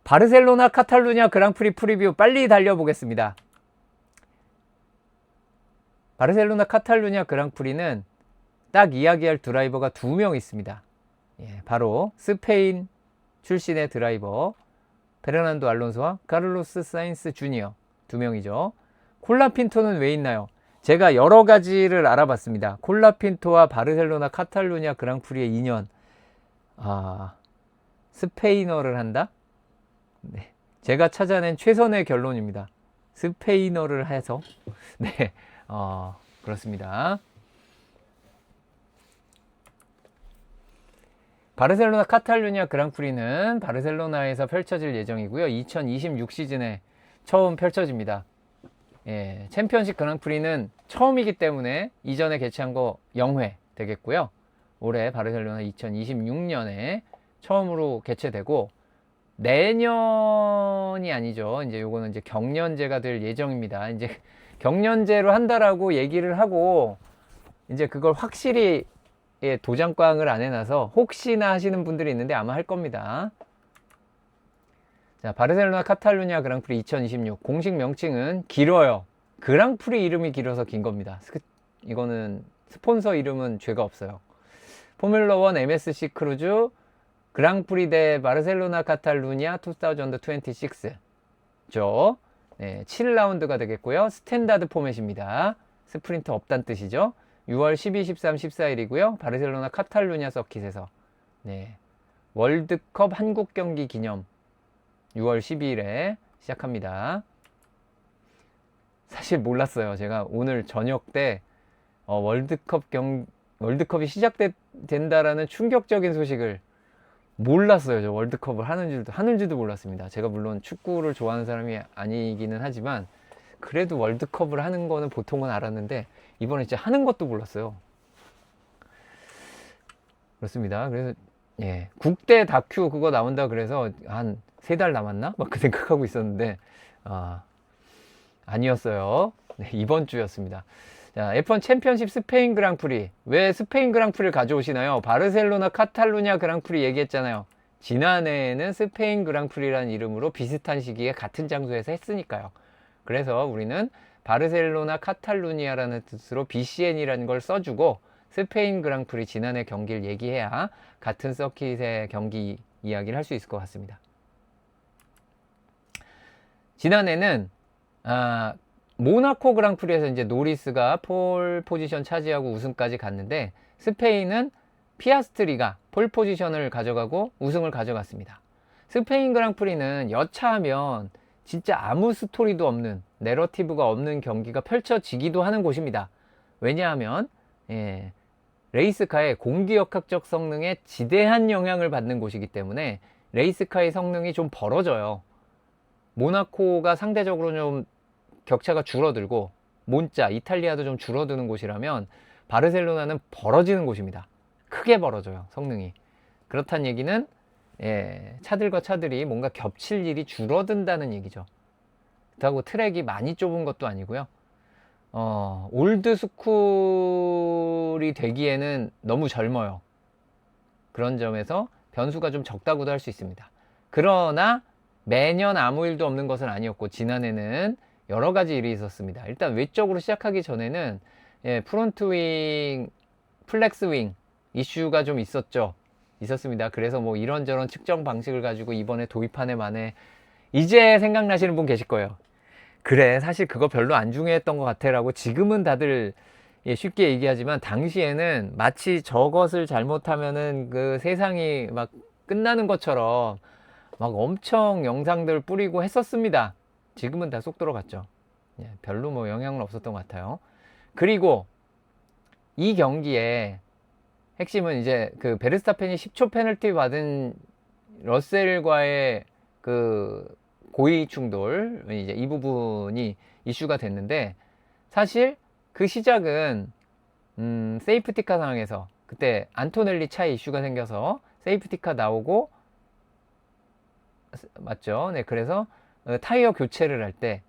바르셀로나 카탈루냐 그랑프리 프리뷰 빨리 달려보겠습니다. 바르셀로나 카탈루냐 그랑프리는 딱 이야기할 드라이버가 2명 있습니다. 예, 바로 스페인 출신의 드라이버 페르난도 알론소와 카를로스 사인스 주니어 2명이죠. 콜라핀토는 왜 있나요? 제가 여러 가지를 알아봤습니다. 콜라핀토와 바르셀로나 카탈루냐 그랑프리의 인연. 스페인어를 한다? 네, 제가 찾아낸 최선의 결론입니다. 스페인어를 해서 네, 그렇습니다. 바르셀로나 카탈루냐 그랑프리는 바르셀로나에서 펼쳐질 예정이고요. 2026 시즌에 처음 펼쳐집니다. 예, 챔피언십 그랑프리는 처음이기 때문에 이전에 개최한 거 0회 되겠고요. 올해 바르셀로나 2026년에 처음으로 개최되고 내년이 아니죠. 이제 요거는 이제 경년제가 될 예정입니다. 이제 경년제로 한다라고 얘기를 하고 이제 그걸 확실히 도장꽝을 안 해놔서 혹시나 하시는 분들이 있는데 아마 할 겁니다. 자, 바르셀로나 카탈루냐 그랑프리 2026 공식 명칭은 길어요. 그랑프리 이름이 길어서 긴 겁니다. 이거는 스폰서 이름은 죄가 없어요. 포뮬러1 MSC 크루즈 그랑프리 대 바르셀로나 카탈루냐 2026죠. 네, 7라운드가 되겠고요. 스탠다드 포맷입니다. 스프린트 없단 뜻이죠. 6월 12, 13, 14일이고요. 바르셀로나 카탈루냐 서킷에서 네, 월드컵 한국 경기 기념 6월 12일에 시작합니다. 사실 몰랐어요. 제가 오늘 저녁 때 월드컵이 시작된다라는 충격적인 소식을 몰랐어요. 저 월드컵을 하는지도 몰랐습니다. 제가 물론 축구를 좋아하는 사람이 아니기는 하지만 그래도 월드컵을 하는 거는 보통은 알았는데 이번에 진짜 하는 것도 몰랐어요. 그렇습니다. 그래서 예, 국대 다큐 그거 나온다 그래서 한 3달 남았나? 막 그 생각하고 있었는데 아니었어요. 네, 이번 주였습니다. 자, F1 챔피언십 스페인 그랑프리. 왜 스페인 그랑프리를 가져오시나요? 바르셀로나 카탈루냐 그랑프리 얘기했잖아요. 지난해에는 스페인 그랑프리라는 이름으로 비슷한 시기에 같은 장소에서 했으니까요. 그래서 우리는 바르셀로나 카탈루니아라는 뜻으로 BCN이라는 걸 써주고 스페인 그랑프리 지난해 경기를 얘기해야 같은 서킷의 경기 이야기를 할 수 있을 것 같습니다. 지난해는 모나코 그랑프리에서 이제 노리스가 폴 포지션 차지하고 우승까지 갔는데 스페인은 피아스트리가 폴 포지션을 가져가고 우승을 가져갔습니다. 스페인 그랑프리는 여차하면 진짜 아무 스토리도 없는 내러티브가 없는 경기가 펼쳐지기도 하는 곳입니다. 왜냐하면 레이스카의 공기역학적 성능에 지대한 영향을 받는 곳이기 때문에 레이스카의 성능이 좀 벌어져요. 모나코가 상대적으로 좀 격차가 줄어들고 몬자, 이탈리아도 좀 줄어드는 곳이라면 바르셀로나는 벌어지는 곳입니다. 크게 벌어져요, 성능이. 그렇다는 얘기는 차들과 차들이 뭔가 겹칠 일이 줄어든다는 얘기죠. 그렇다고 트랙이 많이 좁은 것도 아니고요. 올드스쿨이 되기에는 너무 젊어요. 그런 점에서 변수가 좀 적다고도 할 수 있습니다. 그러나 매년 아무 일도 없는 것은 아니었고 지난해는 여러 가지 일이 있었습니다. 일단 외적으로 시작하기 전에는 프론트윙, 플렉스윙 이슈가 좀 있었습니다. 그래서 뭐 이런저런 측정 방식을 가지고 이번에 도입한 해 만에 이제 생각나시는 분 계실 거예요. 그래, 사실 그거 별로 안 중요했던 것 같아 라고 지금은 다들 쉽게 얘기하지만 당시에는 마치 저것을 잘못하면은 그 세상이 막 끝나는 것처럼 막 엄청 영상들 뿌리고 했었습니다. 지금은 다 쏙 들어갔죠. 별로 뭐 영향은 없었던 것 같아요. 그리고 이 경기에 핵심은 이제 그 베르스타펜이 10초 페널티 받은 러셀과의 그 고의 충돌, 이제 이 부분이 이슈가 됐는데 사실 그 시작은 세이프티카 상황에서 그때 안토넬리 차에 이슈가 생겨서 세이프티카 나오고 맞죠? 네, 그래서 타이어 교체를 할 때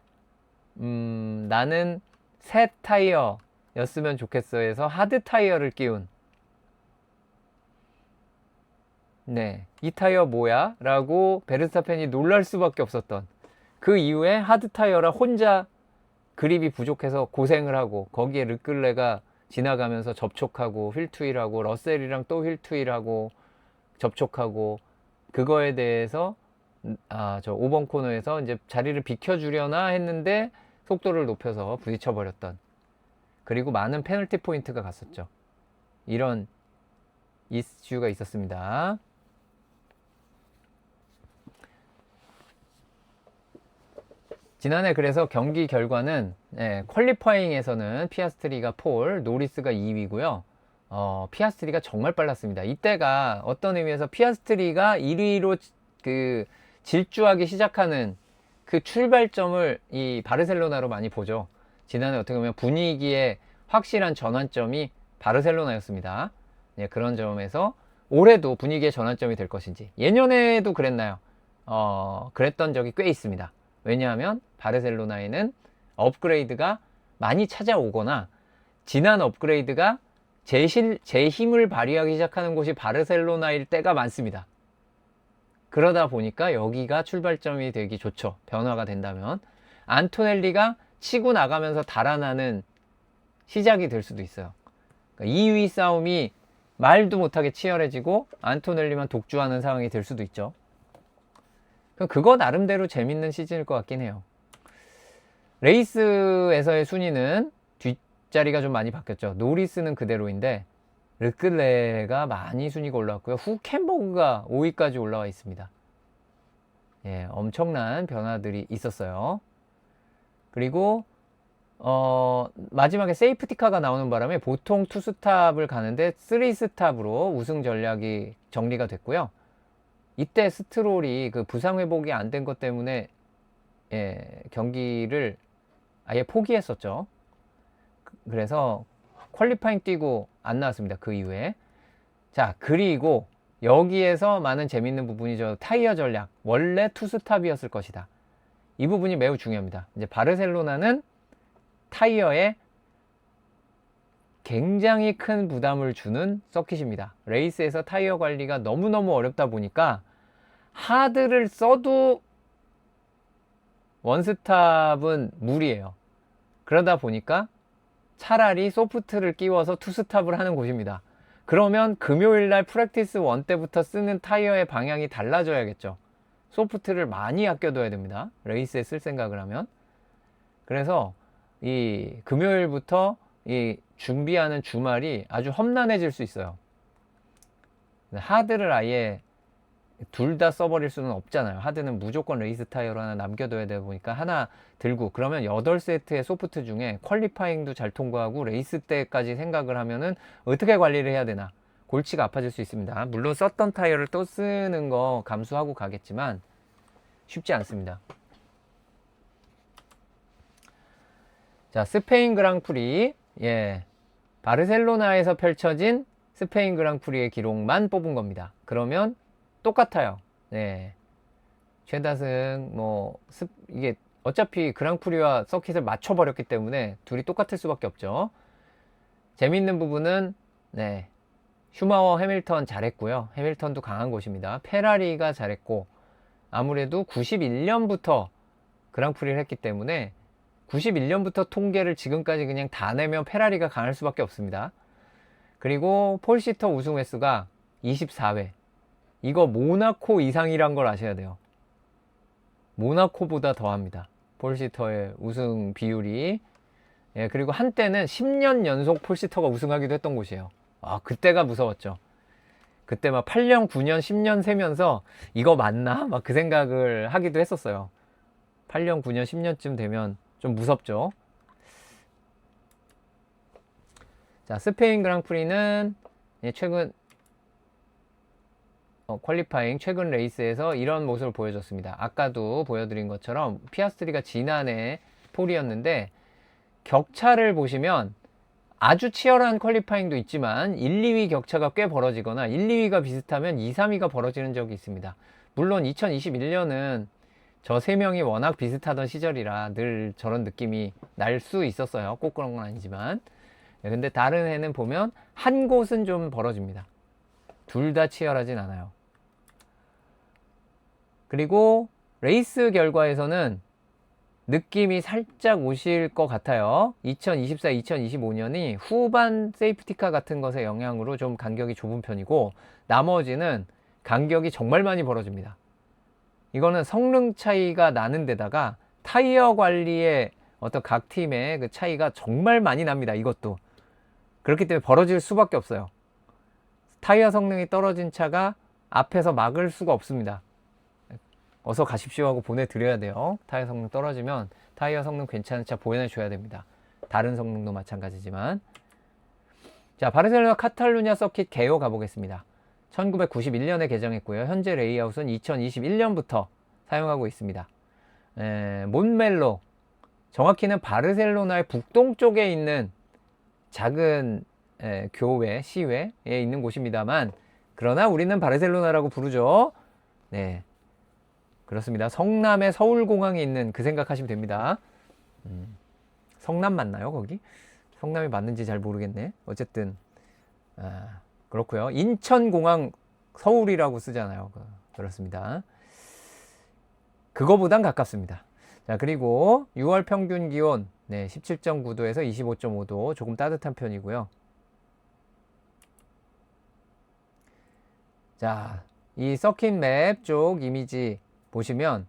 나는 새 타이어였으면 좋겠어 해서 하드 타이어를 끼운 네, 이 타이어 뭐야? 라고 베르스타펜이 놀랄 수밖에 없었던, 그 이후에 하드 타이어라 혼자 그립이 부족해서 고생을 하고, 거기에 르클레가 지나가면서 접촉하고 휠트윌하고 러셀이랑 또 휠트윌하고 접촉하고, 그거에 대해서 저 5번 코너에서 이제 자리를 비켜주려나 했는데 속도를 높여서 부딪혀 버렸던, 그리고 많은 페널티 포인트가 갔었죠. 이런 이슈가 있었습니다. 지난해 그래서 경기 결과는 퀄리파잉에서는 피아스트리가 폴, 노리스가 2위고요. 피아스트리가 정말 빨랐습니다. 이때가 어떤 의미에서 피아스트리가 1위로 그 질주하기 시작하는 그 출발점을 이 바르셀로나로 많이 보죠. 지난해 어떻게 보면 분위기의 확실한 전환점이 바르셀로나였습니다. 그런 점에서 올해도 분위기의 전환점이 될 것인지, 예년에도 그랬나요? 그랬던 적이 꽤 있습니다. 왜냐하면 바르셀로나에는 업그레이드가 많이 찾아오거나, 지난 업그레이드가 제 힘을 발휘하기 시작하는 곳이 바르셀로나일 때가 많습니다. 그러다 보니까 여기가 출발점이 되기 좋죠. 변화가 된다면. 안토넬리가 치고 나가면서 달아나는 시작이 될 수도 있어요. 그러니까 2위 싸움이 말도 못하게 치열해지고 안토넬리만 독주하는 상황이 될 수도 있죠. 그거 나름대로 재밌는 시즌일 것 같긴 해요. 레이스에서의 순위는 뒷자리가 좀 많이 바뀌었죠. 노리스는 그대로인데 르클레가 많이 순위가 올라왔고요. 후켄버그가 5위까지 올라와 있습니다. 엄청난 변화들이 있었어요. 그리고 마지막에 세이프티카가 나오는 바람에 보통 투스탑을 가는데 3스탑으로 우승 전략이 정리가 됐고요. 이때 스트롤이 그 부상 회복이 안 된 것 때문에 경기를 아예 포기했었죠. 그래서 퀄리파잉 뛰고 안 나왔습니다. 그 이후에. 자, 그리고 여기에서 많은 재밌는 부분이죠. 타이어 전략. 원래 투스탑이었을 것이다. 이 부분이 매우 중요합니다. 이제 바르셀로나는 타이어에 굉장히 큰 부담을 주는 서킷입니다. 레이스에서 타이어 관리가 너무너무 어렵다 보니까 하드를 써도 원스탑은 무리예요. 그러다 보니까 차라리 소프트를 끼워서 투스탑을 하는 곳입니다. 그러면 금요일날 프랙티스 1 때부터 쓰는 타이어의 방향이 달라져야겠죠. 소프트를 많이 아껴둬야 됩니다. 레이스에 쓸 생각을 하면. 그래서 이 금요일부터 이 준비하는 주말이 아주 험난해질 수 있어요. 하드를 아예 둘 다 써버릴 수는 없잖아요. 하드는 무조건 레이스 타이어로 하나 남겨둬야 되다 보니까 하나 들고, 그러면 8세트의 소프트 중에 퀄리파잉도 잘 통과하고 레이스 때까지 생각을 하면은 어떻게 관리를 해야 되나, 골치가 아파질 수 있습니다. 물론 썼던 타이어를 또 쓰는 거 감수하고 가겠지만 쉽지 않습니다. 자, 스페인 그랑프리. 바르셀로나에서 펼쳐진 스페인 그랑프리의 기록만 뽑은 겁니다. 그러면 똑같아요. 최다승 이게 어차피 그랑프리와 서킷을 맞춰버렸기 때문에 둘이 똑같을 수밖에 없죠. 재밌는 부분은 슈마허 해밀턴 잘했고요. 해밀턴도 강한 곳입니다. 페라리가 잘했고, 아무래도 91년부터 그랑프리를 했기 때문에 91년부터 통계를 지금까지 그냥 다 내면 페라리가 강할 수밖에 없습니다. 그리고 폴시터 우승 횟수가 24회. 이거 모나코 이상이란 걸 아셔야 돼요. 모나코보다 더합니다. 폴시터의 우승 비율이. 그리고 한때는 10년 연속 폴시터가 우승하기도 했던 곳이에요. 그때가 무서웠죠. 그때 막 8년, 9년, 10년 세면서 이거 맞나? 막 그 생각을 하기도 했었어요. 8년, 9년, 10년쯤 되면 좀 무섭죠. 자, 스페인 그랑프리는 최근 퀄리파잉 최근 레이스에서 이런 모습을 보여줬습니다. 아까도 보여드린 것처럼 피아스트리가 지난해 폴이었는데, 격차를 보시면 아주 치열한 퀄리파잉도 있지만 1, 2위 격차가 꽤 벌어지거나 1, 2위가 비슷하면 2, 3위가 벌어지는 적이 있습니다. 물론 2021년은 저 3명이 워낙 비슷하던 시절이라 늘 저런 느낌이 날 수 있었어요. 꼭 그런 건 아니지만. 근데 다른 해는 보면 한 곳은 좀 벌어집니다. 둘 다 치열하진 않아요. 그리고 레이스 결과에서는 느낌이 살짝 오실 것 같아요. 2024, 2025년이 후반 세이프티카 같은 것의 영향으로 좀 간격이 좁은 편이고, 나머지는 간격이 정말 많이 벌어집니다. 이거는 성능 차이가 나는 데다가 타이어 관리의 어떤 각 팀의 그 차이가 정말 많이 납니다. 이것도. 그렇기 때문에 벌어질 수밖에 없어요. 타이어 성능이 떨어진 차가 앞에서 막을 수가 없습니다. 어서 가십시오 하고 보내드려야 돼요. 타이어 성능 떨어지면 타이어 성능 괜찮은 차 보내줘야 됩니다. 다른 성능도 마찬가지지만. 자, 바르셀로나 카탈루냐 서킷 개요 가보겠습니다. 1991년에 개정했고요. 현재 레이아웃은 2021년부터 사용하고 있습니다. 몬멜로, 정확히는 바르셀로나의 북동쪽에 있는 작은 교외, 시외에 있는 곳입니다만, 그러나 우리는 바르셀로나라고 부르죠. 네, 그렇습니다. 성남에 서울공항이 있는 그 생각하시면 됩니다. 성남 맞나요, 거기? 성남이 맞는지 잘 모르겠네. 어쨌든 그렇고요. 인천공항 서울이라고 쓰잖아요. 그렇습니다. 그거보단 가깝습니다. 자, 그리고 6월 평균 기온 17.9도에서 25.5도, 조금 따뜻한 편이고요. 자, 이 서킷 맵 쪽 이미지 보시면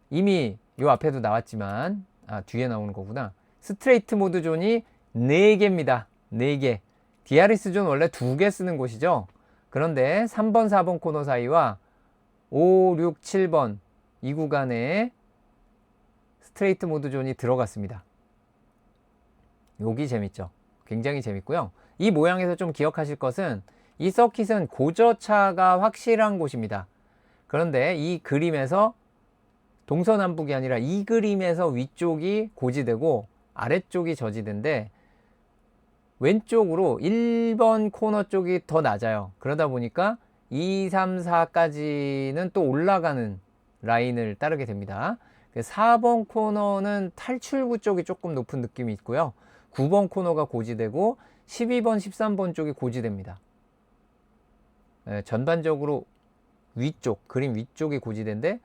이미 요 앞에도 나왔지만, 뒤에 나오는 거구나. 스트레이트 모드 존이 4개입니다. 4개. DRS 존 원래 2개 쓰는 곳이죠. 그런데 3번, 4번 코너 사이와 5, 6, 7번 이 구간에 스트레이트 모드 존이 들어갔습니다. 여기 재밌죠. 굉장히 재밌고요. 이 모양에서 좀 기억하실 것은, 이 서킷은 고저차가 확실한 곳입니다. 그런데 이 그림에서 동서남북이 아니라 이 그림에서 위쪽이 고지되고 아래쪽이 저지대인데, 왼쪽으로 1번 코너 쪽이 더 낮아요. 그러다 보니까 2, 3, 4까지는 또 올라가는 라인을 따르게 됩니다. 4번 코너는 탈출구 쪽이 조금 높은 느낌이 있고요. 9번 코너가 고지되고 12번, 13번 쪽이 고지됩니다. 전반적으로 위쪽, 그림 위쪽이 고지대인데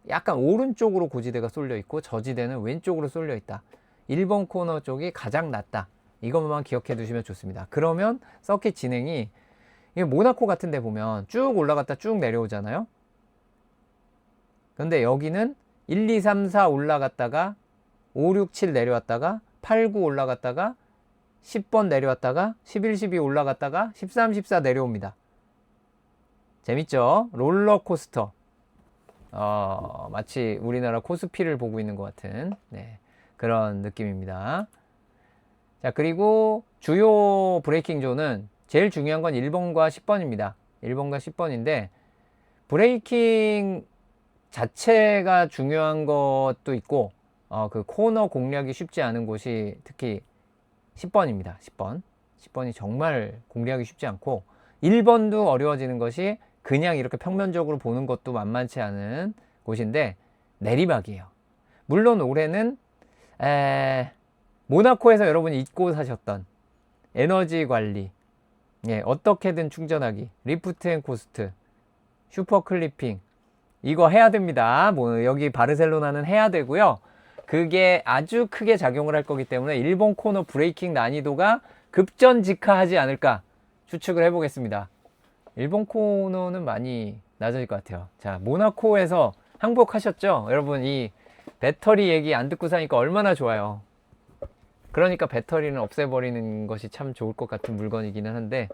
약간 오른쪽으로 고지대가 쏠려 있고 저지대는 왼쪽으로 쏠려 있다. 1번 코너 쪽이 가장 낮다. 이것만 기억해 두시면 좋습니다. 그러면 서킷 진행이, 이게 모나코 같은 데 보면 쭉 올라갔다 쭉 내려오잖아요. 근데 여기는 1, 2, 3, 4 올라갔다가 5, 6, 7 내려왔다가 8, 9 올라갔다가 10번 내려왔다가 11, 12 올라갔다가 13, 14 내려옵니다. 재밌죠? 롤러코스터. 마치 우리나라 코스피를 보고 있는 것 같은 그런 느낌입니다. 자, 그리고 주요 브레이킹 존은 제일 중요한 건 1번과 10번입니다. 1번과 10번인데, 브레이킹 자체가 중요한 것도 있고, 그 코너 공략이 쉽지 않은 곳이 특히 10번입니다. 10번이 정말 공략이 쉽지 않고, 1번도 어려워지는 것이 그냥 이렇게 평면적으로 보는 것도 만만치 않은 곳인데, 내리막이에요. 물론 올해는 모나코에서 여러분이 잊고 사셨던 에너지 관리, 어떻게든 충전하기, 리프트 앤 코스트, 슈퍼 클리핑, 이거 해야 됩니다. 여기 바르셀로나는 해야 되고요. 그게 아주 크게 작용을 할 거기 때문에 일본 코너 브레이킹 난이도가 급전직하하지 않을까 추측을 해보겠습니다. 일본 코너는 많이 낮아질 것 같아요. 자, 모나코에서 항복하셨죠? 여러분, 이 배터리 얘기 안 듣고 사니까 얼마나 좋아요. 그러니까 배터리는 없애버리는 것이 참 좋을 것 같은 물건이기는 한데,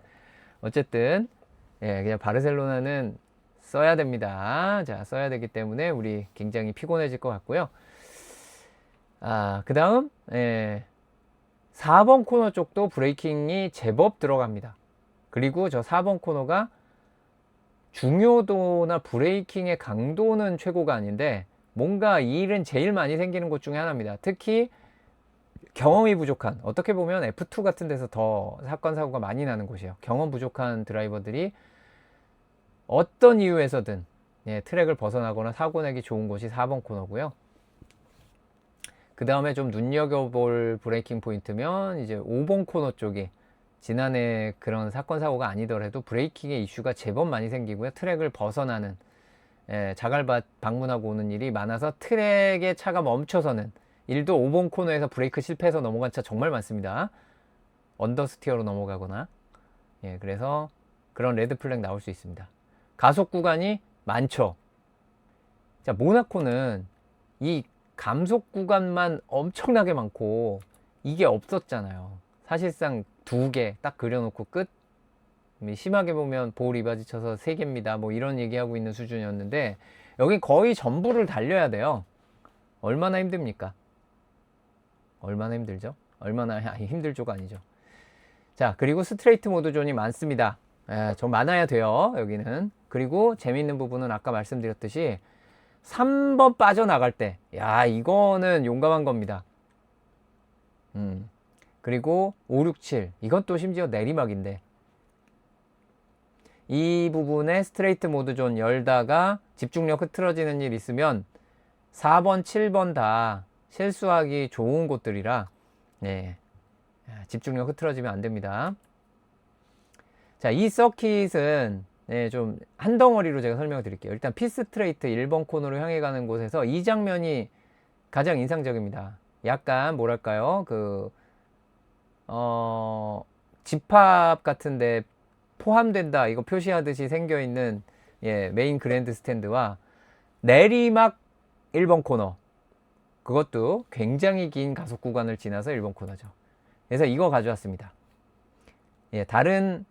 어쨌든 그냥 바르셀로나는 써야 됩니다. 자, 써야 되기 때문에 우리 굉장히 피곤해질 것 같고요. 그 다음 4번 코너 쪽도 브레이킹이 제법 들어갑니다. 그리고 저 4번 코너가 중요도나 브레이킹의 강도는 최고가 아닌데, 뭔가 이 일은 제일 많이 생기는 곳 중에 하나입니다. 특히 경험이 부족한, 어떻게 보면 F2 같은 데서 더 사건 사고가 많이 나는 곳이에요. 경험 부족한 드라이버들이 어떤 이유에서든 트랙을 벗어나거나 사고 내기 좋은 곳이 4번 코너고요. 그 다음에 좀 눈여겨볼 브레이킹 포인트면 이제 5번 코너 쪽이, 지난해 그런 사건 사고가 아니더라도 브레이킹의 이슈가 제법 많이 생기고요. 트랙을 벗어나는 자갈밭 방문하고 오는 일이 많아서 트랙에 차가 멈춰서는 일도 5번 코너에서 브레이크 실패해서 넘어간 차 정말 많습니다. 언더스티어로 넘어가거나. 그래서 그런 레드 플래그 나올 수 있습니다. 가속 구간이 많죠. 자, 모나코는 이 감속 구간만 엄청나게 많고 이게 없었잖아요. 사실상 2개 딱 그려놓고 끝. 심하게 보면 볼 리바지 쳐서 3개입니다. 뭐 이런 얘기하고 있는 수준이었는데 여기 거의 전부를 달려야 돼요. 얼마나 힘듭니까? 얼마나 힘들죠? 얼마나 힘들죠가 아니죠. 자, 그리고 스트레이트 모드 존이 많습니다. 좀 많아야 돼요, 여기는. 그리고 재밌는 부분은 아까 말씀드렸듯이 3번 빠져나갈 때, 야, 이거는 용감한 겁니다. 그리고 5, 6, 7, 이건 또 심지어 내리막인데 이 부분에 스트레이트 모드 존 열다가 집중력 흐트러지는 일 있으면 4번, 7번 다 실수하기 좋은 곳들이라 집중력 흐트러지면 안 됩니다. 자, 이 서킷은 좀 한 덩어리로 제가 설명을 드릴게요. 일단 피스트레이트 1번 코너로 향해 가는 곳에서 이 장면이 가장 인상적입니다. 약간 뭐랄까요, 집합 같은데 포함된다 이거 표시하듯이 생겨있는 메인 그랜드 스탠드와 내리막 1번 코너, 그것도 굉장히 긴 가속 구간을 지나서 1번 코너죠. 그래서 이거 가져왔습니다. 다른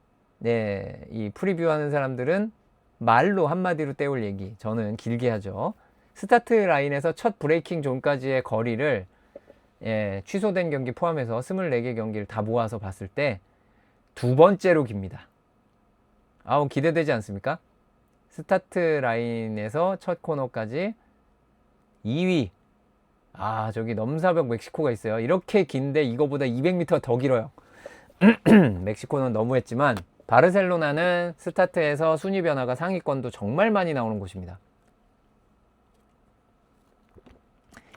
이 프리뷰 하는 사람들은 말로 한마디로 때울 얘기, 저는 길게 하죠. 스타트 라인에서 첫 브레이킹 존까지의 거리를 취소된 경기 포함해서 24개 경기를 다 모아서 봤을 때 2번째로 깁니다. 아우, 기대되지 않습니까? 스타트 라인에서 첫 코너까지 2위. 아, 저기 넘사벽 멕시코가 있어요. 이렇게 긴데 이거보다 200m 더 길어요. 멕시코는 너무했지만 바르셀로나는 스타트에서 순위 변화가 상위권도 정말 많이 나오는 곳입니다.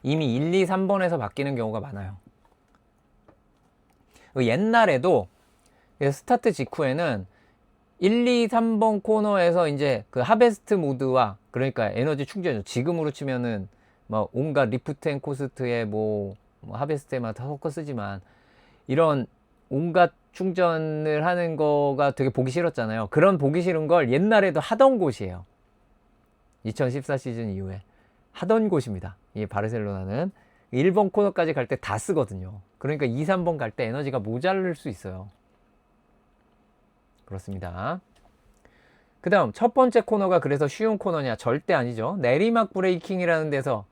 이미 1, 2, 3번에서 바뀌는 경우가 많아요. 옛날에도 스타트 직후에는 1, 2, 3번 코너에서 이제 그 하베스트 모드와, 그러니까 에너지 충전이죠. 지금으로 치면은 뭐 온갖 리프트 앤 코스트에 뭐 하베스트에만 다 섞어 쓰지만 이런 온갖 충전을 하는 거가 되게 보기 싫었잖아요. 그런 보기 싫은 걸 옛날에도 하던 곳이에요. 2014 시즌 이후에 하던 곳입니다. 이 바르셀로나는 1번 코너까지 갈 때 다 쓰거든요. 그러니까 2, 3번 갈 때 에너지가 모자랄 수 있어요. 그렇습니다. 그 다음 첫 번째 코너가 그래서 쉬운 코너냐? 절대 아니죠. 내리막 브레이킹이라는 데서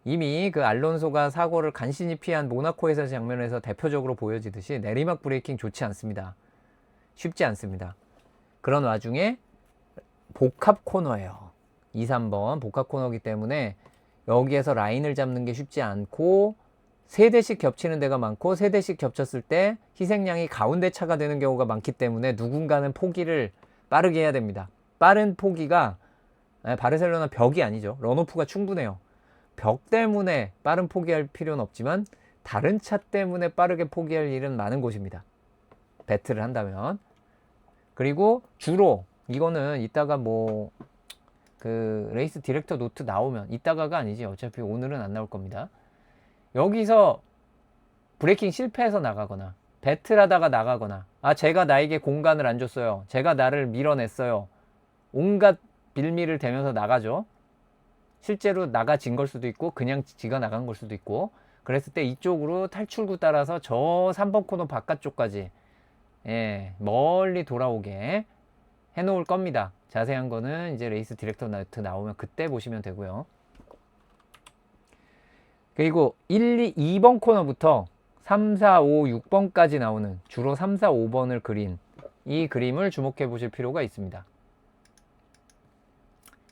이미 그 알론소가 사고를 간신히 피한 모나코에서 장면에서 대표적으로 보여지듯이 내리막 브레이킹 좋지 않습니다. 쉽지 않습니다. 그런 와중에 복합 코너예요. 2, 3번 복합 코너이기 때문에 여기에서 라인을 잡는 게 쉽지 않고 3대씩 겹치는 데가 많고 3대씩 겹쳤을 때 희생양이 가운데 차가 되는 경우가 많기 때문에 누군가는 포기를 빠르게 해야 됩니다. 빠른 포기가 바르셀로나 벽이 아니죠. 런오프가 충분해요. 벽 때문에 빠른 포기할 필요는 없지만 다른 차 때문에 빠르게 포기할 일은 많은 곳입니다. 배틀을 한다면. 그리고 주로 이거는 이따가 뭐 그 레이스 디렉터 노트 나오면, 이따가가 아니지 어차피 오늘은 안 나올 겁니다. 여기서 브레이킹 실패해서 나가거나 배틀하다가 나가거나, 제가 나에게 공간을 안 줬어요, 제가 나를 밀어냈어요, 온갖 빌미를 대면서 나가죠. 실제로 나가진 걸 수도 있고 그냥 지가 나간 걸 수도 있고, 그랬을 때 이쪽으로 탈출구 따라서 저 3번 코너 바깥쪽까지 멀리 돌아오게 해놓을 겁니다. 자세한 거는 이제 레이스 디렉터 노트 나오면 그때 보시면 되고요. 그리고 1, 2, 2번 코너부터 3, 4, 5, 6번까지 나오는 주로 3, 4, 5번을 그린 이 그림을 주목해 보실 필요가 있습니다.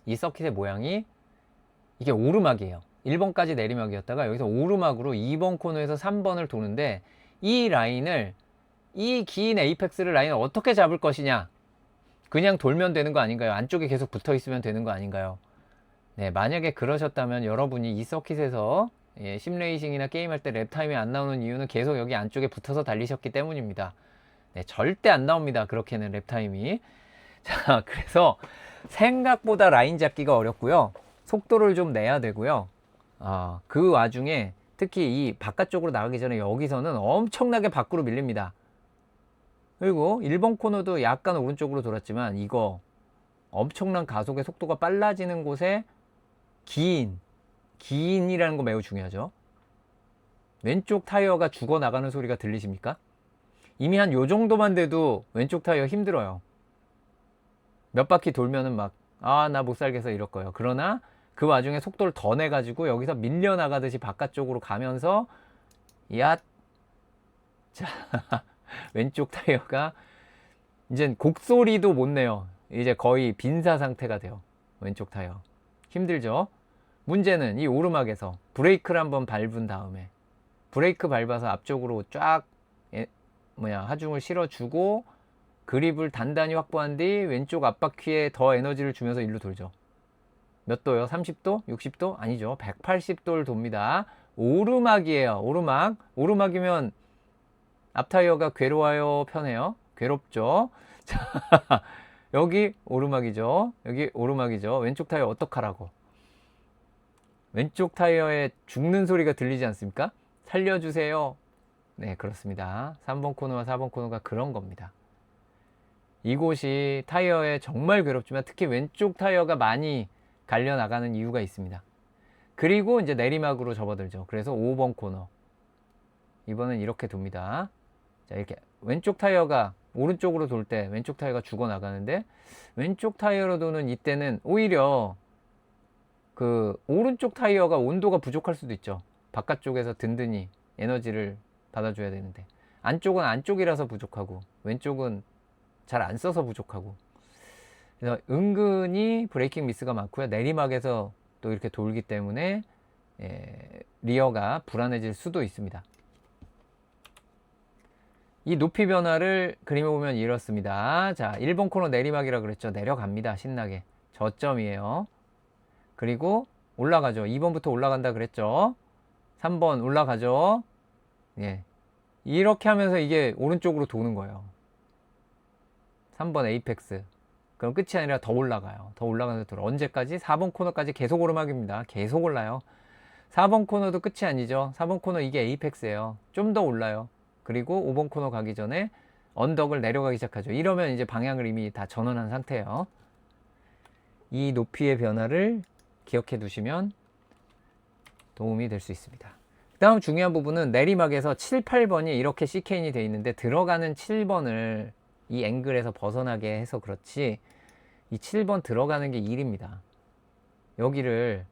이 서킷의 모양이 이게 오르막이에요. 1번까지 내리막이었다가 여기서 오르막으로 2번 코너에서 3번을 도는데, 이 라인을, 이 긴 에이펙스를 라인을 어떻게 잡을 것이냐? 그냥 돌면 되는 거 아닌가요? 안쪽에 계속 붙어 있으면 되는 거 아닌가요? 네, 만약에 그러셨다면 여러분이 이 서킷에서 심레이싱이나 게임할 때 랩타임이 안 나오는 이유는 계속 여기 안쪽에 붙어서 달리셨기 때문입니다. 네, 절대 안 나옵니다. 그렇게는 랩타임이. 자, 그래서 생각보다 라인 잡기가 어렵고요. 속도를 좀 내야 되고요. 그 와중에 특히 이 바깥쪽으로 나가기 전에 여기서는 엄청나게 밖으로 밀립니다. 그리고 1번 코너도 약간 오른쪽으로 돌았지만 이거 엄청난 가속의 속도가 빨라지는 곳에 기인이라는 거 매우 중요하죠. 왼쪽 타이어가 죽어나가는 소리가 들리십니까? 이미 한 요 정도만 돼도 왼쪽 타이어 힘들어요. 몇 바퀴 돌면은 막 나 못 살겠어 이럴 거예요. 그러나 그 와중에 속도를 더 내가지고 여기서 밀려나가듯이 바깥쪽으로 가면서 야, 자, 왼쪽 타이어가 이제 곡소리도 못 내요. 이제 거의 빈사 상태가 돼요. 왼쪽 타이어 힘들죠. 문제는 이 오르막에서 브레이크를 한번 밟은 다음에 브레이크 밟아서 앞쪽으로 쫙 하중을 실어주고 그립을 단단히 확보한 뒤 왼쪽 앞바퀴에 더 에너지를 주면서 일로 돌죠. 몇 도요? 30도? 60도? 아니죠. 180도를 돕니다. 오르막이에요. 오르막이면 앞타이어가 괴로워요? 편해요? 괴롭죠. 자, 여기 오르막이죠. 여기 오르막이죠. 왼쪽 타이어 어떡하라고. 왼쪽 타이어에 죽는 소리가 들리지 않습니까? 살려주세요. 네, 그렇습니다. 3번 코너와 4번 코너가 그런 겁니다. 이곳이 타이어에 정말 괴롭지만 특히 왼쪽 타이어가 많이 갈려 나가는 이유가 있습니다. 그리고 이제 내리막으로 접어들죠. 그래서 5번 코너. 이번엔 이렇게 돕니다. 자, 이렇게 왼쪽 타이어가 오른쪽으로 돌 때 왼쪽 타이어가 죽어 나가는데 왼쪽 타이어로 도는 이때는 오히려 그 오른쪽 타이어가 온도가 부족할 수도 있죠. 바깥쪽에서 든든히 에너지를 받아줘야 되는데 안쪽은 안쪽이라서 부족하고 왼쪽은 잘 안 써서 부족하고 그래서 은근히 브레이킹 미스가 많고요. 내리막에서 또 이렇게 돌기 때문에 리어가 불안해질 수도 있습니다. 이 높이 변화를 그림에 보면 이렇습니다. 자, 1번 코너 내리막이라 그랬죠. 내려갑니다. 신나게. 저점이에요. 그리고 올라가죠. 2번부터 올라간다 그랬죠. 3번 올라가죠. 예. 이렇게 하면서 이게 오른쪽으로 도는 거예요. 3번 에이펙스. 그럼 끝이 아니라 더 올라가요. 더 올라가면서 돌아. 언제까지? 4번 코너까지 계속 오르막입니다. 계속 올라요. 4번 코너도 끝이 아니죠. 4번 코너 이게 에이펙스예요. 좀 더 올라요. 그리고 5번 코너 가기 전에 언덕을 내려가기 시작하죠. 이러면 이제 방향을 이미 다 전환한 상태예요. 이 높이의 변화를 기억해 두시면 도움이 될 수 있습니다. 그 다음 중요한 부분은 내리막에서 7, 8번이 이렇게 CK인이 되어 있는데 들어가는 7번을 이 앵글에서 벗어나게 해서 그렇지 이 7번 들어가는 게 1입니다. 여기를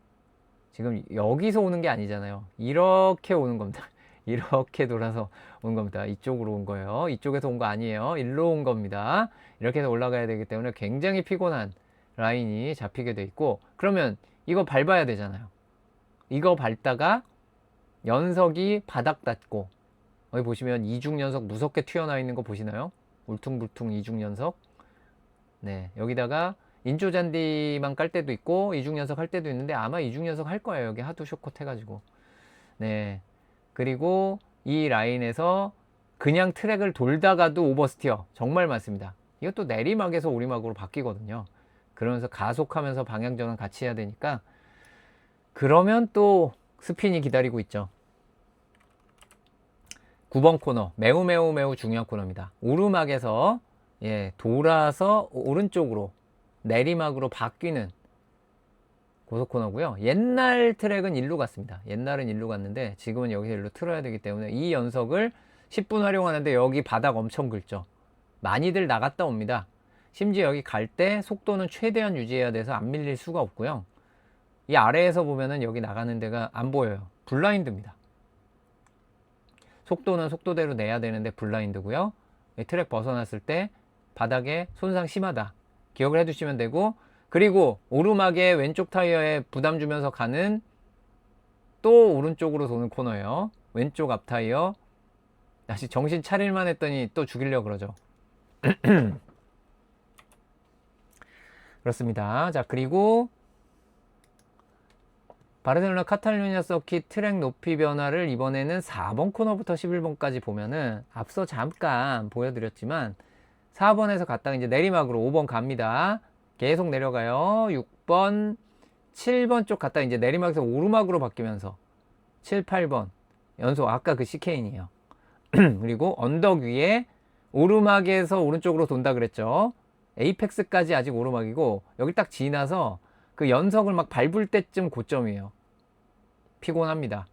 지금 여기서 오는 게 아니잖아요. 이렇게 오는 겁니다. 이렇게 돌아서 온 겁니다. 이쪽으로 온 거예요. 이쪽에서 온 거 아니에요. 일로 온 겁니다. 이렇게 해서 올라가야 되기 때문에 굉장히 피곤한 라인이 잡히게 돼 있고 그러면 이거 밟아야 되잖아요. 이거 밟다가 연석이 바닥 닿고 여기 보시면 이중 연석 무섭게 튀어나와 있는 거 보시나요? 울퉁불퉁 이중 연석. 네, 여기다가 인조잔디만 깔 때도 있고 이중 연석 할 때도 있는데 아마 이중 연석 할 거예요. 여기 하도 쇼컷 해가지고. 네, 그리고 이 라인에서 그냥 트랙을 돌다가도 오버스티어 정말 많습니다. 이것도 내리막에서 오리막으로 바뀌거든요. 그러면서 가속하면서 방향 전환 같이 해야 되니까 그러면 또 스핀이 기다리고 있죠. 9번 코너 매우 중요한 코너입니다. 오르막에서 돌아서 오른쪽으로 내리막으로 바뀌는 고속 코너고요. 옛날 트랙은 일로 갔습니다. 옛날은 일로 갔는데 지금은 여기서 일로 틀어야 되기 때문에 이 연석을 10분 활용하는데 여기 바닥 엄청 긁죠. 많이들 나갔다 옵니다. 심지어 여기 갈 때 속도는 최대한 유지해야 돼서 안 밀릴 수가 없고요. 이 아래에서 보면은 여기 나가는 데가 안 보여요. 블라인드입니다. 속도는 속도대로 내야 되는데 블라인드고요. 트랙 벗어났을 때 바닥에 손상 심하다. 기억을 해두시면 되고 그리고 오르막에 왼쪽 타이어에 부담 주면서 가는 또 오른쪽으로 도는 코너예요. 왼쪽 앞 타이어 다시 정신 차릴만 했더니 또 죽이려고 그러죠. 그렇습니다. 자, 그리고 바르셀로나 카탈루냐 서킷 트랙 높이 변화를 이번에는 4번 코너부터 11번까지 보면은 앞서 잠깐 보여드렸지만 4번에서 갔다가 이제 내리막으로 5번 갑니다. 계속 내려가요. 6번, 7번 쪽 갔다가 이제 내리막에서 오르막으로 바뀌면서 7, 8번 연속 아까 그 CK인이에요. 그리고 언덕 위에 오르막에서 오른쪽으로 돈다 그랬죠. 에이펙스까지 아직 오르막이고 여기 딱 지나서 그 연석을 막 밟을 때쯤 고점이에요. 피곤합니다.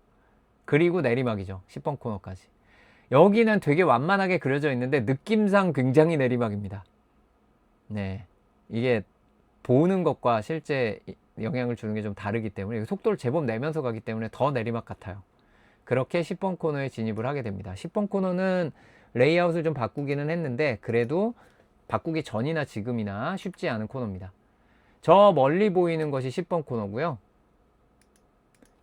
그리고 내리막이죠. 10번 코너까지. 여기는 되게 완만하게 그려져 있는데 느낌상 굉장히 내리막입니다. 네, 이게 보는 것과 실제 영향을 주는 게 좀 다르기 때문에 속도를 제법 내면서 가기 때문에 더 내리막 같아요. 그렇게 10번 코너에 진입을 하게 됩니다. 10번 코너는 레이아웃을 좀 바꾸기는 했는데 그래도 바꾸기 전이나 지금이나 쉽지 않은 코너입니다. 저 멀리 보이는 것이 10번 코너고요.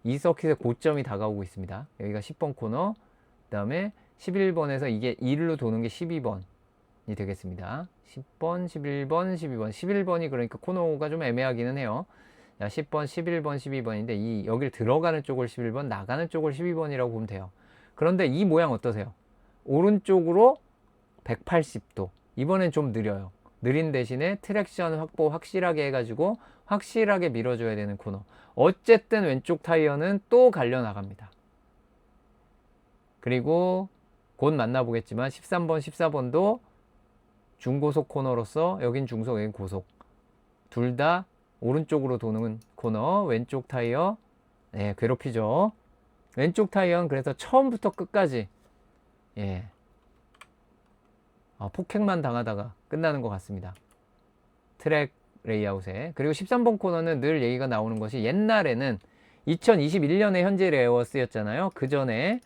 이 서킷의 고점이 다가오고 있습니다. 여기가 10번 코너, 그 다음에 11번에서 이게 1로 도는 게 12번이 되겠습니다. 10번, 11번, 12번. 11번이 그러니까 코너가 좀 애매하기는 해요. 자, 10번, 11번, 12번인데 이 여길 들어가는 쪽을 11번, 나가는 쪽을 12번이라고 보면 돼요. 그런데 이 모양 어떠세요? 오른쪽으로 180도. 이번엔 좀 느려요. 느린 대신에 트랙션 확보 확실하게 해가지고 확실하게 밀어줘야 되는 코너. 어쨌든 왼쪽 타이어는 또 갈려 나갑니다. 그리고 곧 만나보겠지만 13번, 14번도 중고속 코너로서 여긴 중속, 여긴 고속. 둘 다 오른쪽으로 도는 코너, 왼쪽 타이어. 네, 괴롭히죠. 왼쪽 타이어는 그래서 처음부터 끝까지 폭행만 당하다가 끝나는 것 같습니다. 트랙 레이아웃에. 그리고 13번 코너는 늘 얘기가 나오는 것이 옛날에는 2021년에 현재 레어스였잖아요. 그 전에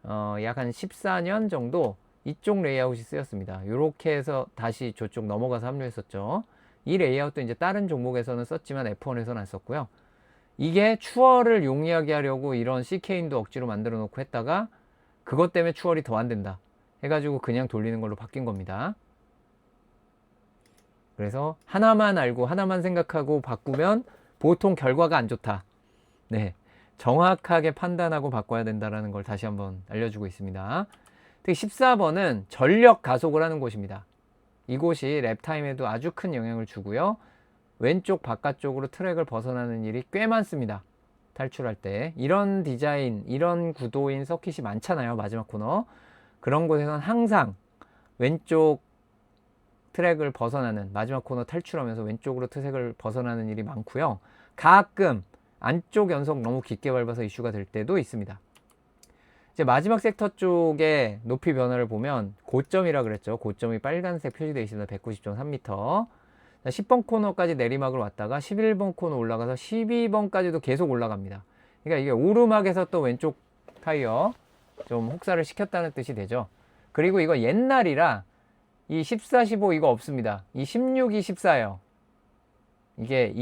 약 한 14년 정도 이쪽 레이아웃이 쓰였습니다. 이렇게 해서 다시 저쪽 넘어가서 합류했었죠. 이 레이아웃도 이제 다른 종목에서는 썼지만 F1에서는 안 썼고요. 이게 추월을 용이하게 하려고 이런 CK인도 억지로 만들어 놓고 했다가 그것 때문에 추월이 더 안 된다 해가지고 그냥 돌리는 걸로 바뀐 겁니다. 그래서 하나만 알고 하나만 생각하고 바꾸면 보통 결과가 안 좋다. 네, 정확하게 판단하고 바꿔야 된다는 걸 다시 한번 알려주고 있습니다. 특히 14번은 전력 가속을 하는 곳입니다. 이곳이 랩타임에도 아주 큰 영향을 주고요. 왼쪽 바깥쪽으로 트랙을 벗어나는 일이 꽤 많습니다. 탈출할 때. 이런 디자인, 이런 구도인 서킷이 많잖아요. 마지막 코너. 그런 곳에서는 항상 왼쪽 트랙을 벗어나는, 마지막 코너 탈출하면서 왼쪽으로 트랙을 벗어나는 일이 많고요. 가끔 안쪽 연속 너무 깊게 밟아서 이슈가 될 때도 있습니다. 이제 마지막 섹터 쪽에 높이 변화를 보면 고점이라 그랬죠. 고점이 빨간색 표시되어 있습니다. 190.3m. 10번 코너까지 내리막을 왔다가 11번 코너 올라가서 12번까지도 계속 올라갑니다. 그러니까 이게 오르막에서 또 왼쪽 타이어 좀 혹사를 시켰다는 뜻이 되죠. 그리고 이거 옛날이라 이 14, 15 이거 없습니다. 이 16이 14예요. 이게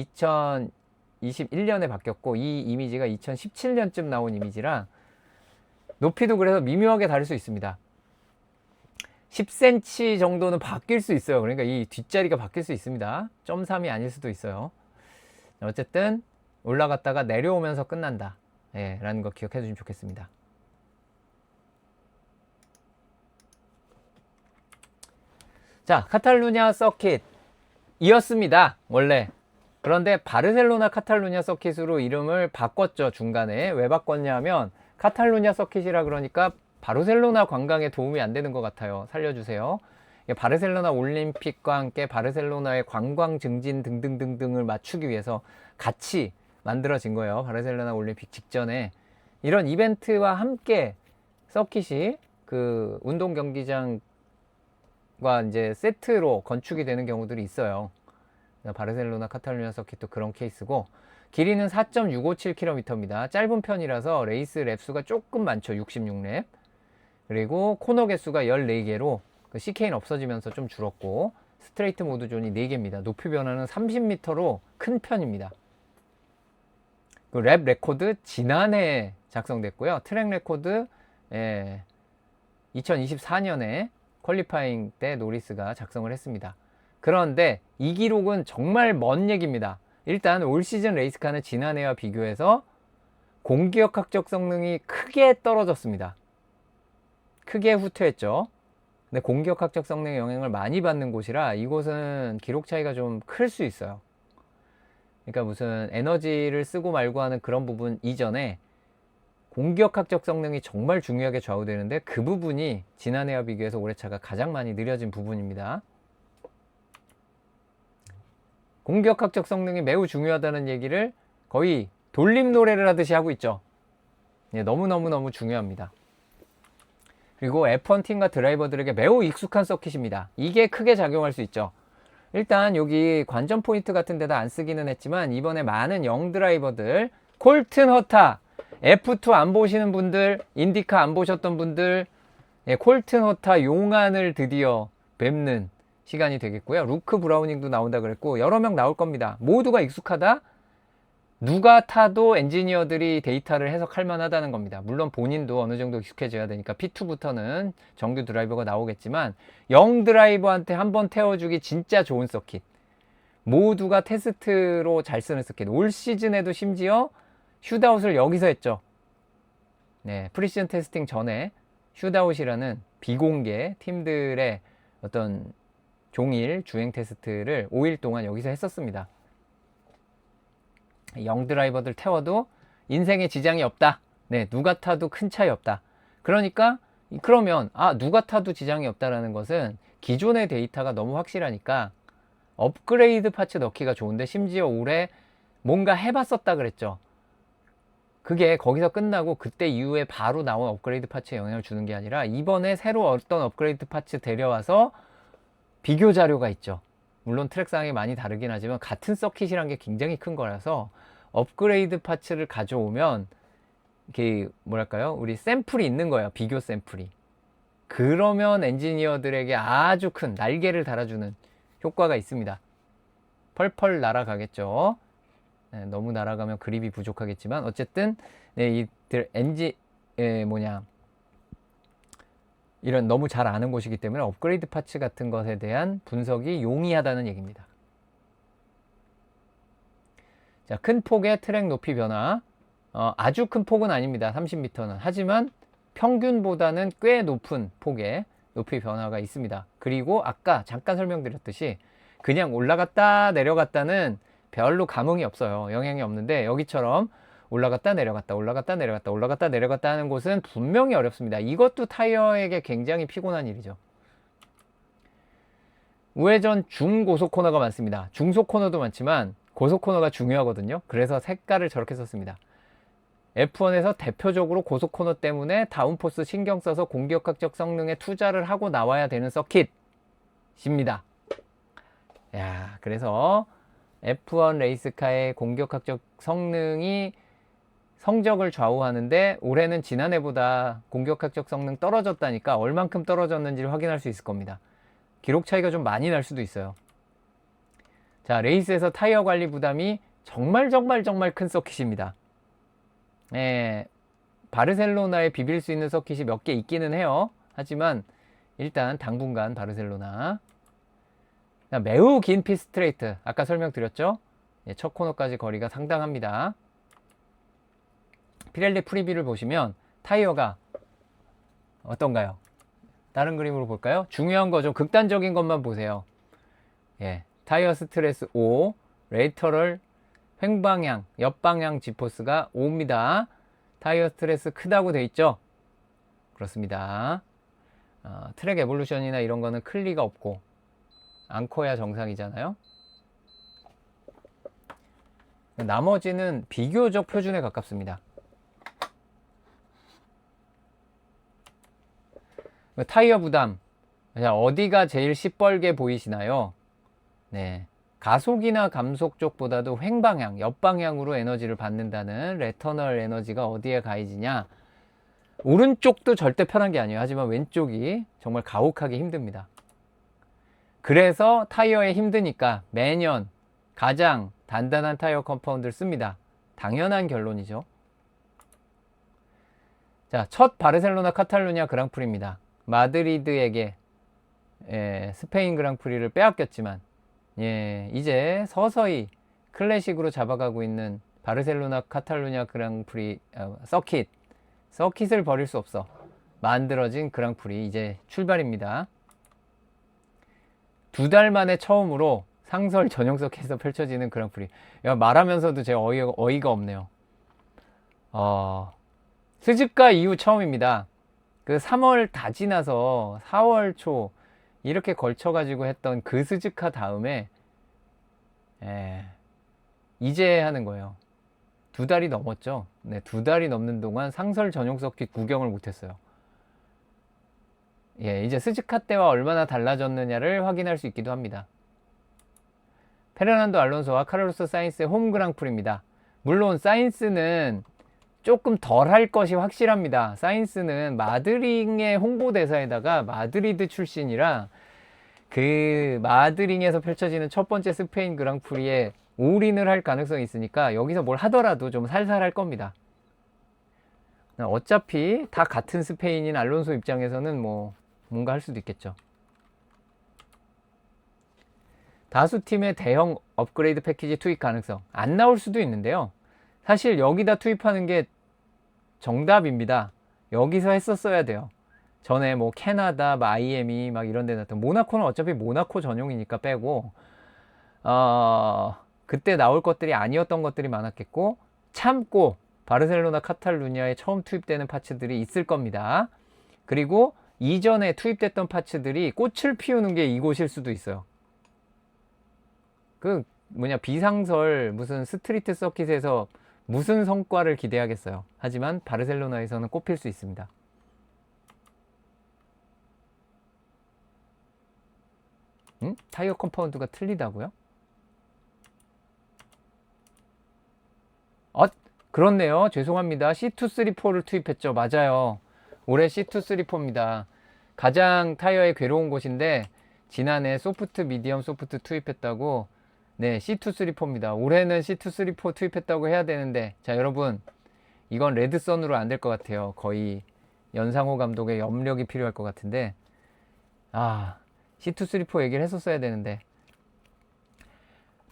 2021년에 바뀌었고 이 이미지가 2017년쯤 나온 이미지라 높이도 그래서 미묘하게 다를 수 있습니다. 10cm 정도는 바뀔 수 있어요. 그러니까 이 뒷자리가 바뀔 수 있습니다. 0.3이 아닐 수도 있어요. 어쨌든 올라갔다가 내려오면서 끝난다. 라는 거 기억해 주시면 좋겠습니다. 자, 카탈루냐 서킷 이었습니다. 원래. 그런데 바르셀로나 카탈루냐 서킷으로 이름을 바꿨죠. 중간에. 왜 바꿨냐면 카탈루냐 서킷이라 그러니까 바르셀로나 관광에 도움이 안 되는 것 같아요. 살려주세요. 바르셀로나 올림픽과 함께 바르셀로나의 관광 증진 등등등등을 맞추기 위해서 같이 만들어진 거예요. 바르셀로나 올림픽 직전에 이런 이벤트와 함께 서킷이 그 운동 경기장과 이제 세트로 건축이 되는 경우들이 있어요. 바르셀로나 카탈루냐 서킷도 그런 케이스고, 길이는 4.657km입니다. 짧은 편이라서 레이스 랩 수가 조금 많죠. 66랩. 그리고 코너 개수가 14개로 그 CK는 없어지면서 좀 줄었고, 스트레이트 모드 존이 4개입니다. 높이 변화는 30m로 큰 편입니다. 그 랩 레코드 지난해 작성됐고요. 트랙 레코드 2024년에 퀄리파잉 때 노리스가 작성을 했습니다. 그런데 이 기록은 정말 먼 얘기입니다. 일단 올 시즌 레이스카는 지난해와 비교해서 공기역학적 성능이 크게 떨어졌습니다. 크게 후퇴했죠. 근데 공격학적 성능에 영향을 많이 받는 곳이라 이곳은 기록 차이가 좀 클 수 있어요. 그러니까 무슨 에너지를 쓰고 말고 하는 그런 부분 이전에 공격학적 성능이 정말 중요하게 좌우되는데 그 부분이 지난해와 비교해서 올해 차가 가장 많이 느려진 부분입니다. 공격학적 성능이 매우 중요하다는 얘기를 거의 돌림 노래를 하듯이 하고 있죠. 너무너무 중요합니다. 그리고 F1 팀과 드라이버들에게 매우 익숙한 서킷입니다. 이게 크게 작용할 수 있죠. 일단 여기 관전 포인트 같은 데다 안 쓰기는 했지만 이번에 많은 영 드라이버들, 콜튼 허타, F2 안 보시는 분들, 인디카 안 보셨던 분들, 콜튼 허타 용안을 드디어 뵙는 시간이 되겠고요. 루크 브라우닝도 나온다 그랬고 여러 명 나올 겁니다. 모두가 익숙하다? 누가 타도 엔지니어들이 데이터를 해석할 만하다는 겁니다. 물론 본인도 어느 정도 익숙해져야 되니까 P2부터는 정규 드라이버가 나오겠지만 영 드라이버한테 한번 태워주기 진짜 좋은 서킷. 모두가 테스트로 잘 쓰는 서킷. 올 시즌에도 심지어 슈다웃을 여기서 했죠. 네, 프리시즌 테스팅 전에 슈다웃이라는 비공개 팀들의 어떤 종일 주행 테스트를 5일 동안 여기서 했었습니다. 영 드라이버들 태워도 인생에 지장이 없다. 네, 누가 타도 큰 차이 없다. 그러니까 그러면 누가 타도 지장이 없다라는 것은 기존의 데이터가 너무 확실하니까 업그레이드 파츠 넣기가 좋은데 심지어 올해 뭔가 해봤었다 그랬죠. 그게 거기서 끝나고 그때 이후에 바로 나온 업그레이드 파츠에 영향을 주는 게 아니라 이번에 새로 어떤 업그레이드 파츠 데려와서 비교 자료가 있죠. 물론 트랙 상황이 많이 다르긴 하지만 같은 서킷이란 게 굉장히 큰 거라서 업그레이드 파츠를 가져오면 이게 뭐랄까요? 우리 샘플이 있는 거예요. 비교 샘플이. 그러면 엔지니어들에게 아주 큰 날개를 달아주는 효과가 있습니다. 펄펄 날아가겠죠. 네, 너무 날아가면 그립이 부족하겠지만 어쨌든 네, 이런 너무 잘 아는 곳이기 때문에 업그레이드 파츠 같은 것에 대한 분석이 용이하다는 얘기입니다. 자, 큰 폭의 트랙 높이 변화. 아주 큰 폭은 아닙니다. 30m는. 하지만 평균보다는 꽤 높은 폭의 높이 변화가 있습니다. 그리고 아까 잠깐 설명드렸듯이 그냥 올라갔다 내려갔다는 별로 감흥이 없어요. 영향이 없는데 여기처럼 올라갔다 내려갔다 올라갔다 내려갔다 올라갔다 내려갔다 하는 곳은 분명히 어렵습니다. 이것도 타이어에게 굉장히 피곤한 일이죠. 우회전 중고속 코너가 많습니다. 중속 코너도 많지만 고속 코너가 중요하거든요. 그래서 색깔을 저렇게 썼습니다. F1에서 대표적으로 고속 코너 때문에 다운포스 신경 써서 공격학적 성능에 투자를 하고 나와야 되는 서킷입니다. 야, 그래서 F1 레이스카의 공격학적 성능이 성적을 좌우하는데 올해는 지난해보다 공격학적 성능 떨어졌다니까 얼만큼 떨어졌는지를 확인할 수 있을 겁니다. 기록 차이가 좀 많이 날 수도 있어요. 자, 레이스에서 타이어 관리 부담이 정말 큰 서킷입니다. 바르셀로나에 비빌 수 있는 서킷이 몇 개 있기는 해요. 하지만 일단 당분간 바르셀로나. 매우 긴 핏스트레이트. 아까 설명드렸죠? 첫 코너까지 거리가 상당합니다. 피렐리 프리뷰를 보시면 타이어가 어떤가요? 다른 그림으로 볼까요? 중요한 거 좀 극단적인 것만 보세요. 타이어 스트레스 5, 레이터럴 횡방향, 옆방향 G포스가 5입니다. 타이어 스트레스 크다고 돼 있죠? 그렇습니다. 트랙 에볼루션이나 이런 거는 클 리가 없고 안 커야 정상이잖아요. 나머지는 비교적 표준에 가깝습니다. 타이어 부담, 어디가 제일 시뻘게 보이시나요? 네, 가속이나 감속 쪽보다도 횡방향, 옆방향으로 에너지를 받는다는 레터널 에너지가 어디에 가해지냐? 오른쪽도 절대 편한 게 아니에요. 하지만 왼쪽이 정말 가혹하게 힘듭니다. 그래서 타이어에 힘드니까 매년 가장 단단한 타이어 컴파운드를 씁니다. 당연한 결론이죠. 자, 첫 바르셀로나 카탈루냐 그랑프리입니다. 마드리드에게 스페인 그랑프리를 빼앗겼지만 이제 서서히 클래식으로 잡아가고 있는 바르셀로나 카탈루냐 그랑프리 서킷을 버릴 수 없어 만들어진 그랑프리 이제 출발입니다. 2달 만에 처음으로 상설 전용석에서 펼쳐지는 그랑프리. 야, 말하면서도 제가 어이가 없네요. 스즈카 이후 처음입니다. 그 3월 다 지나서 4월 초 이렇게 걸쳐가지고 했던 그 스즈카 다음에 이제 하는 거예요. 2달이 넘었죠. 네, 2달이 넘는 동안 상설 전용 서킷 구경을 못했어요. 예, 이제 스즈카 때와 얼마나 달라졌느냐를 확인할 수 있기도 합니다. 페르난도 알론소와 카를로스 사인스의 홈 그랑프리입니다. 물론 사인스는 조금 덜 할 것이 확실합니다. 사인스는 마드링의 홍보대사에다가 마드리드 출신이라 그 마드링에서 펼쳐지는 첫 번째 스페인 그랑프리에 올인을 할 가능성이 있으니까 여기서 뭘 하더라도 좀 살살 할 겁니다. 어차피 다 같은 스페인인 알론소 입장에서는 뭐 뭔가 할 수도 있겠죠. 다수 팀의 대형 업그레이드 패키지 투입 가능성 안 나올 수도 있는데요. 사실 여기다 투입하는 게 정답입니다. 여기서 했었어야 돼요. 전에 뭐 캐나다, 마이애미 막 이런 데 나왔던 모나코는 어차피 모나코 전용이니까 빼고 그때 나올 것들이 아니었던 것들이 많았겠고 참고 바르셀로나 카탈루냐에 처음 투입되는 파츠들이 있을 겁니다. 그리고 이전에 투입됐던 파츠들이 꽃을 피우는 게 이곳일 수도 있어요. 그 비상설 무슨 스트리트 서킷에서 무슨 성과를 기대하겠어요. 하지만 바르셀로나에서는 꼽힐 수 있습니다. 타이어 컴파운드가 틀리다고요? 그렇네요. 죄송합니다. C234를 투입했죠. 맞아요. 올해 C234입니다. 가장 타이어에 괴로운 곳인데 지난해 소프트, 미디엄 소프트 투입했다고. 네, C234입니다. 올해는 C234 투입했다고 해야 되는데, 자, 여러분, 이건 레드선으로 안 될 것 같아요. 거의 연상호 감독의 염력이 필요할 것 같은데, C234 얘기를 했었어야 되는데,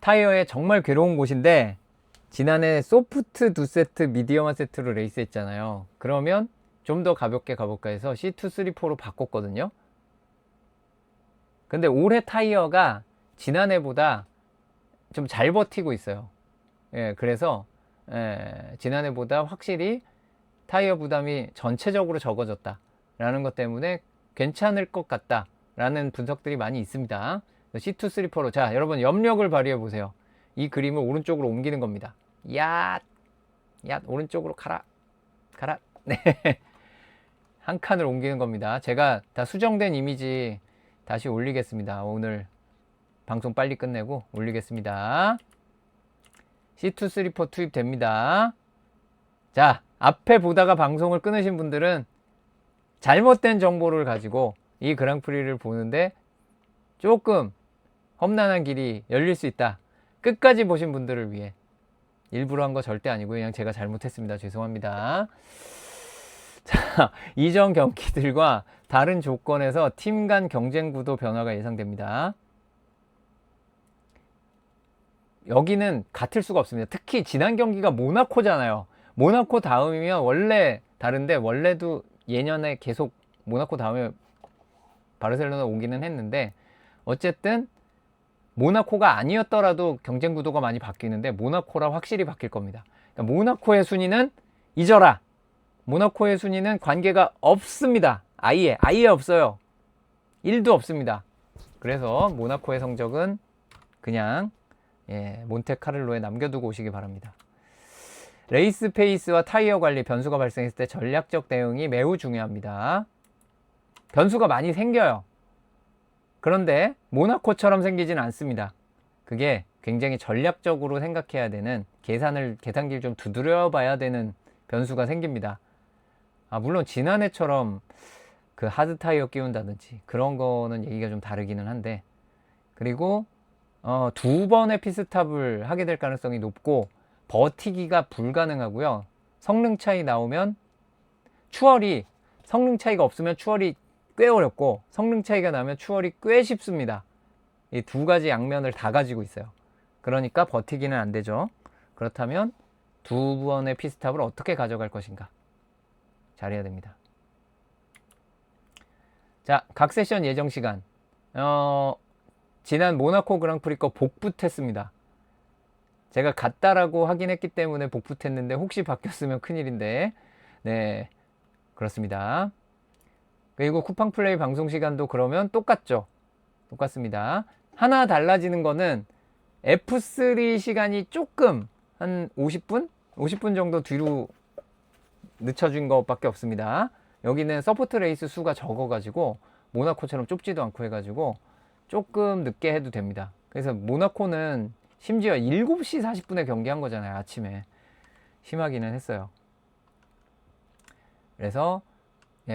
타이어에 정말 괴로운 곳인데, 지난해 소프트 2세트, 미디엄 1세트로 레이스 했잖아요. 그러면 좀 더 가볍게 가볼까 해서 C234로 바꿨거든요. 근데 올해 타이어가 지난해보다 좀 잘 버티고 있어요. 예, 그래서 지난해보다 확실히 타이어 부담이 전체적으로 적어졌다 라는 것 때문에 괜찮을 것 같다 라는 분석들이 많이 있습니다. C234로 자, 여러분 염력을 발휘해 보세요. 이 그림을 오른쪽으로 옮기는 겁니다. 야 오른쪽으로 가라 네. 한 칸을 옮기는 겁니다. 제가 다 수정된 이미지 다시 올리겠습니다. 오늘 방송 빨리 끝내고 올리겠습니다. C234 투입됩니다. 자, 앞에 보다가 방송을 끊으신 분들은 잘못된 정보를 가지고 이 그랑프리를 보는데 조금 험난한 길이 열릴 수 있다. 끝까지 보신 분들을 위해 일부러 한 거 절대 아니고 그냥 제가 잘못했습니다. 죄송합니다. 자, 이전 경기들과 다른 조건에서 팀 간 경쟁 구도 변화가 예상됩니다. 여기는 같을 수가 없습니다. 특히 지난 경기가 모나코잖아요. 모나코 다음이면 원래 다른데 원래도 예년에 계속 모나코 다음에 바르셀로나 오기는 했는데 어쨌든 모나코가 아니었더라도 경쟁 구도가 많이 바뀌는데 모나코라 확실히 바뀔 겁니다. 그러니까 모나코의 순위는 잊어라. 모나코의 순위는 관계가 없습니다. 아예 없어요. 1도 없습니다. 그래서 모나코의 성적은 그냥 몬테카를로에 남겨두고 오시기 바랍니다. 레이스 페이스와 타이어 관리, 변수가 발생했을 때 전략적 대응이 매우 중요합니다. 변수가 많이 생겨요. 그런데 모나코처럼 생기진 않습니다. 그게 굉장히 전략적으로 생각해야 되는 계산기를 좀 두드려 봐야 되는 변수가 생깁니다. 물론 지난해처럼 그 하드 타이어 끼운다든지 그런 거는 얘기가 좀 다르기는 한데, 그리고 2번의 피스탑을 하게 될 가능성이 높고 버티기가 불가능하고요. 성능 차이 나오면 성능 차이가 없으면 추월이 꽤 어렵고 성능 차이가 나면 추월이 꽤 쉽습니다. 이 두 가지 양면을 다 가지고 있어요. 그러니까 버티기는 안 되죠. 그렇다면 2번의 피스탑을 어떻게 가져갈 것인가 잘해야 됩니다. 자, 각 세션 예정 시간 지난 모나코 그랑프리 거 복붙했습니다. 제가 같다라고 하긴 했기 때문에 복붙했는데 혹시 바뀌었으면 큰일인데, 네, 그렇습니다. 그리고 쿠팡 플레이 방송 시간도 그러면 똑같죠. 똑같습니다. 하나 달라지는 거는 F3 시간이 조금 한 50분? 50분 정도 뒤로 늦춰진 것밖에 없습니다. 여기는 서포트 레이스 수가 적어가지고 모나코처럼 좁지도 않고 해가지고 조금 늦게 해도 됩니다. 그래서 모나코는 심지어 7시 40분에 경기한 거잖아요. 아침에. 심하기는 했어요. 그래서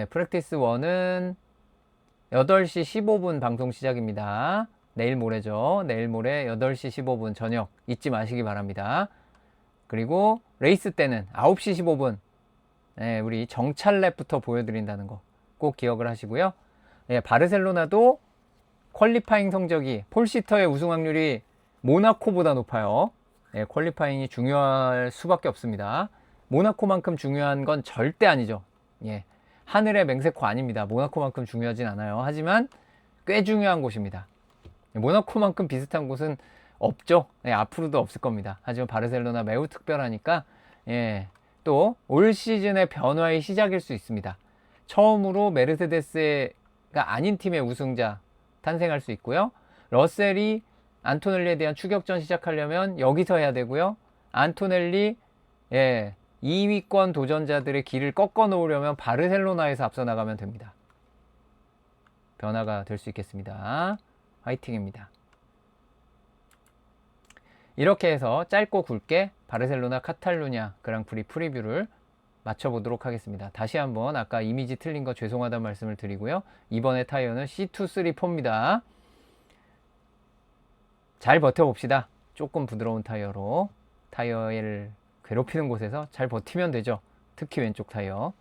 프랙티스 1은 8시 15분 방송 시작입니다. 내일 모레죠. 내일 모레 8시 15분 저녁 잊지 마시기 바랍니다. 그리고 레이스 때는 9시 15분 우리 정찰 랩부터 보여드린다는 거 꼭 기억을 하시고요. 바르셀로나도 퀄리파잉 성적이 폴시터의 우승 확률이 모나코보다 높아요. 퀄리파잉이 중요할 수밖에 없습니다. 모나코만큼 중요한 건 절대 아니죠. 하늘의 맹세코 아닙니다. 모나코만큼 중요하진 않아요. 하지만 꽤 중요한 곳입니다. 모나코만큼 비슷한 곳은 없죠. 앞으로도 없을 겁니다. 하지만 바르셀로나 매우 특별하니까 또 올 시즌의 변화의 시작일 수 있습니다. 처음으로 메르세데스가 아닌 팀의 우승자 탄생할 수 있고요. 러셀이 안토넬리에 대한 추격전 시작하려면 여기서 해야 되고요. 안토넬리 2위권 도전자들의 길을 꺾어 놓으려면 바르셀로나에서 앞서 나가면 됩니다. 변화가 될 수 있겠습니다. 화이팅입니다. 이렇게 해서 짧고 굵게 바르셀로나 카탈루냐 그랑프리 프리뷰를 맞춰보도록 하겠습니다. 다시 한번 아까 이미지 틀린 거 죄송하다는 말씀을 드리고요. 이번에 타이어는 C234입니다. 잘 버텨봅시다. 조금 부드러운 타이어로 타이어를 괴롭히는 곳에서 잘 버티면 되죠. 특히 왼쪽 타이어.